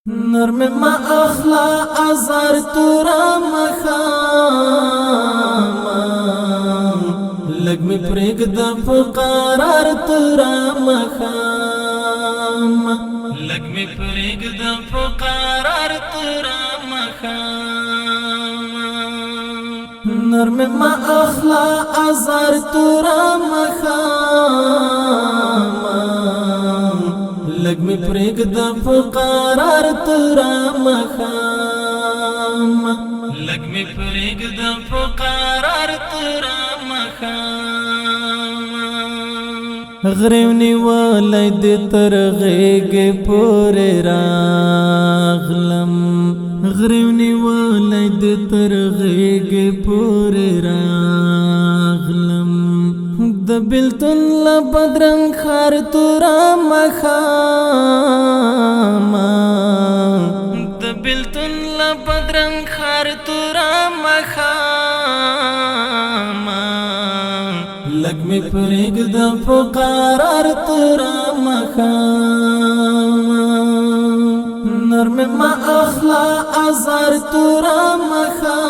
نرم ما اخلا ازار تورا مخاما لگ می پریگ دا فقرار تورا مخاما لگ می پریگ دا فقرار تورا مخاما نرم ما اخلا ازار تورا مخاما لگ می پریگ دا فقرار تورا مخاما لگ می پریگ دا فقرار تورا مخاما غریونی والی دی تر غیگ پوری راغلم غریونی والی دی تر غیگ پوری راغلم د بلتون لبدرنگ خار تورا مخاما د بلتون لبدرنگ خار تورا مخاما لگ می پریگ دا فقرار تورا مخاما نرم ما اخلا ازار تورا مخاما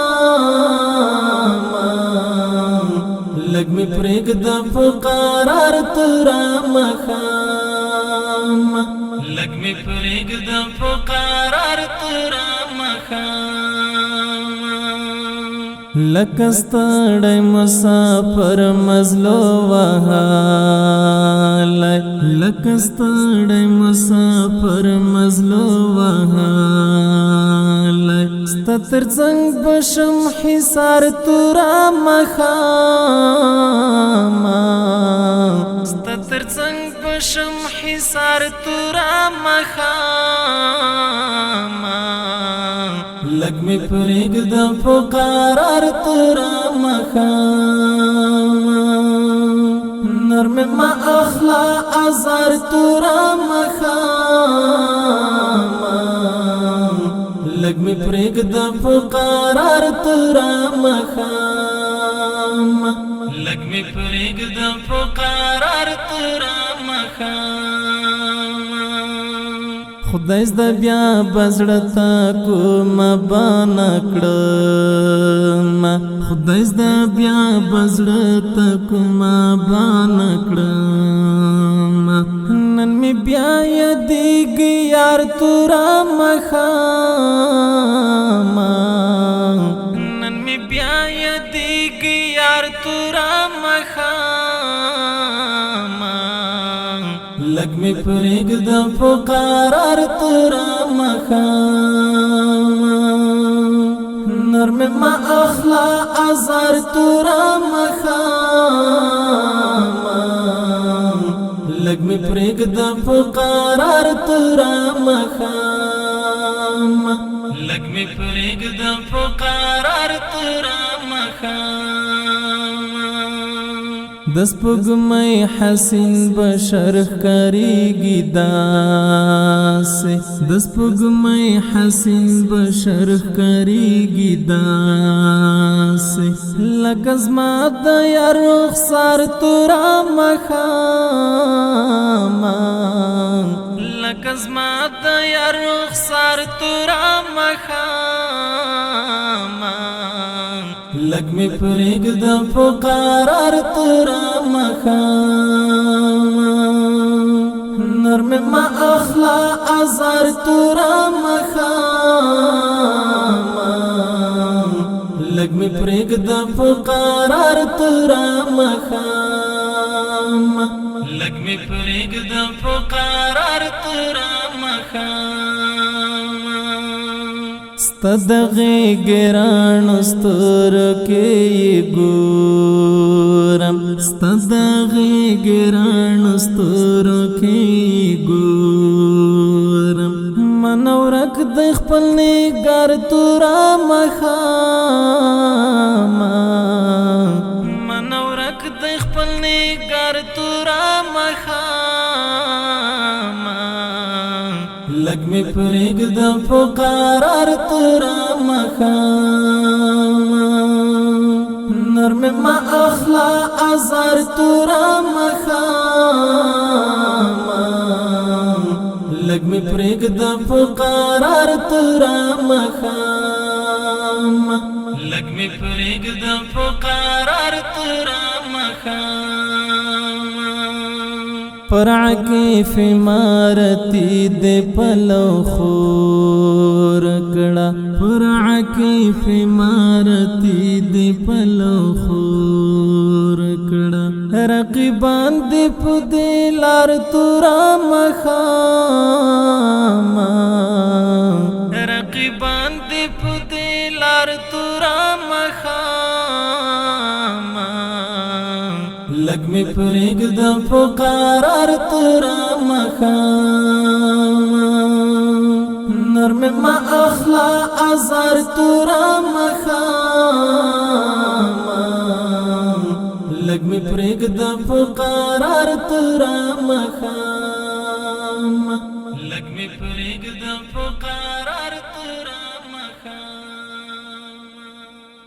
لگ می پریگ دا فقرار تورا مخاما لگ می پریگ دا فقرار تورا مخاما لکستړی مسافر مزلو وهالی لکستړی مسافر مزلو وهالی ستا ترڅنګ بشم حصار تورا مخاما ستا ترڅنګ بشم حصار تورا مخاما لگ می پریگ دا فقرار تورا مخاما نرم ما اخلا ازار تورا مخاما لگ می پریگ دا فقرار تورا مخاما لگ می پریگ دا فقرار تورا مخاما خدای زده بیا بزړه کومه بانه کړم خدای زده بیا بزړه کومه بانه کړم نن می بیا یادېږي یار تورا مخاما نن می بیا یادېږي یار تورا مخاما لگ می پریگ دا فقرار تورا مخاما نرم ما اخلا ازار تورا مخاما لگ می پریگ دا فقرار تورا مخاما لگ می پریگ دا فقرار تورا مخاما دس پگمئی حسین بشرخ کریگی داسے دس پگمئی حسین بشرخ کریگی داسے لگزما دیا رخسار تورا مخاما لگزما دیا رخسار تورا مخاما لگ می پریگ دا فقرار تورا مخاما نرم ما اخلا ازار تورا مخاما لگ می پریگ دا فقرار تورا مخاما لگ می پریگ دا فقرار تورا مخاما ستدغی گران ستور کی گورم ستدغی گران ستور کی گورم منورک د خپل نگار تورا مخاما منورک د خپل نگار تورا مخاما لگ می پریگ دا فقرار تورا مخاما نرم ما اخلا ازار تورا مخاما لگ می پرېږده په قرار تورا مخام لگ می پرېږده په قرار تورا مخام پر عکیف عمارتی دے پلو خور کڑا پر عکیف عمارتی دے پلو خور کڑا رقیبان دے پدے لار تورا مخام رقیبان دے پدے لار تورا مخام لگ می پرېږده په قرار تورا مخام نرم ما اخلا ازار تورا مخام لگ می پرېږده په قرار تورا مخام